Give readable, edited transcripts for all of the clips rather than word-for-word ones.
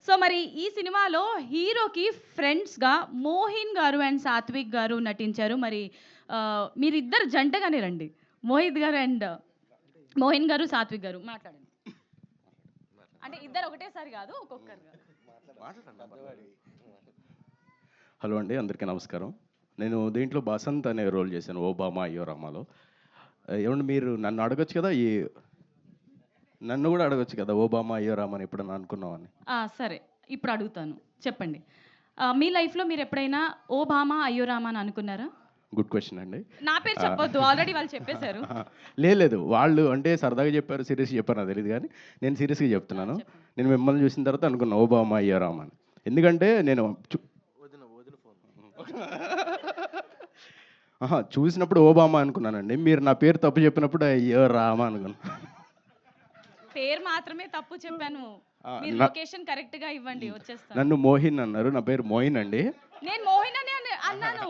So మరి ఈ సినిమాలో హీరోకి ఫ్రెండ్స్‌గా మోహిన్ గారు అండ్ సాత్విక్ గారు నటించారు. మరి మీరిద్దరు జంటగానే రండి. మోహిత్ గారు అండ్ మోహిన్ గారు, సాత్విక్ గారు మాట్లాడండి. అంటే ఇద్దరు ఒకటేసారి కాదు, ఒక్కొక్కరుగా. హలో అండి, అందరికీ నమస్కారం. నేను దీంట్లో బసంత్ అనే రోల్ చేశాను, ఓబామా అయ్యో రామాలో. ఏమండి మీరు నన్ను అడగొచ్చు కదా, నన్ను కూడా అడగొచ్చు కదా, ఓబామా అయ్యో రామా అని ఎప్పుడన్నా అనుకున్నామని. సరే, ఇప్పుడు అడుగుతాను. చెప్పండి. మీ లైఫ్‌లో మీరు ఎప్పుడైనా ఓ భామ అయ్యో రామా అని అనుకున్నారా? గుడ్ క్వశ్చన్ అండి. నా పేరు చెప్పొద్దు, ఆల్రెడీ వాళ్ళు చెప్పేశారు. లేదు, వాళ్ళు అంటే సరదాగా చెప్పారు, సీరియస్గా చెప్పారు నాకు తెలియదు, కానీ నేను సీరియస్గా చెప్తున్నాను. చెప్పండి. నేను మిమ్మల్ని చూసిన తర్వాత అనుకున్నా ఓబామా అయ్యో రామా అని. ఎందుకంటే నేను చూసినప్పుడు ఓబామా అనుకున్నానండి. మీరు నా పేరు తప్పు చెప్పినప్పుడు అయ్యో రామా అనుకున్నాను. పేరు మాత్రమే తప్పు చెప్పాను. మీరు లొకేషన్ కరెక్ట్‌గా ఇవ్వండి, వచ్చేస్తాను. నన్ను మోహిన్ అన్నారు, నా పేరు మోహిన్ అండి. నేను మోహిన్ అనే అన్నాను.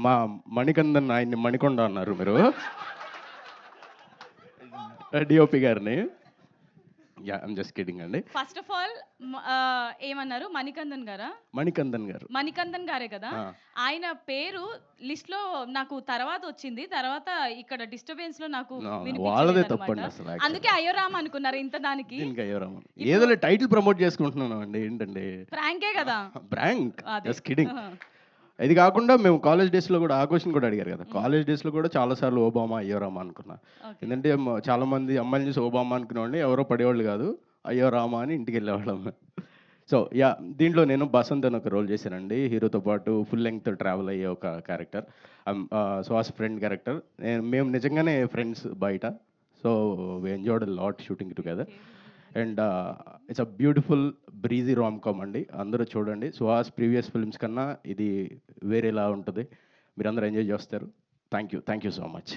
మా మణికందన్ ఆయన్ని మణికొండ అన్నారు మీరు, డిఓపి గారిని. యా, ఐమ్ జస్ట్ కిడింగ్ అండి. ఫస్ట్ ఆఫ్ ఆల్ ఏమన్నారు? మణికందన్ గారా? మణికందన్ గారు. మణికందన్ గారే కదా. ఆయన పేరు లిస్ట్ లో నాకు తర్వాత వచ్చింది. తర్వాత ఇక్కడ డిస్టర్బెన్స్ లో నాకు వాళ్ళదే తప్పండి అసలు. అందుకే అయ్యోరామ అనుకున్నారు ఇంత దానికి. అయ్యోరామ ఏదో టైటిల్ ప్రమోట్ చేసుకుంటున్నాను అండి. ఏంటండి, ప్రాంకే కదా. Prank, just kidding. ఇది కాకుండా మేము కాలేజ్ డేస్లో కూడా ఆ క్వశ్చన్ కూడా అడిగారు కదా. కాలేజ్ డేస్లో కూడా చాలాసార్లు ఓబామా అయ్యో రామా అనుకున్నా. ఎందుకంటే చాలా మంది అమ్మాయిలు చూసి ఓబామా అనుకునేవాడిని, ఎవరో పడేవాళ్ళు కాదు, అయ్యో రామా అని ఇంటికి వెళ్ళేవాళ్ళం. సో యా, దీంట్లో నేను బసంత్ అని ఒక రోల్ చేశానండి. హీరోతో పాటు ఫుల్ లెంగ్త్ ట్రావెల్ అయ్యే ఒక క్యారెక్టర్, సుహాస్ ఫ్రెండ్ క్యారెక్టర్. మేము నిజంగానే ఫ్రెండ్స్ బయట. So we enjoyed lot shooting together. And it's a beautiful breezy rom com అండి. అందరూ చూడండి. సుహాస్ ప్రీవియస్ ఫిల్మ్స్ కన్నా ఇది వేరేలా ఉంటుంది. మీరందరూ ఎంజాయ్ చేస్తారు. Thank you so much.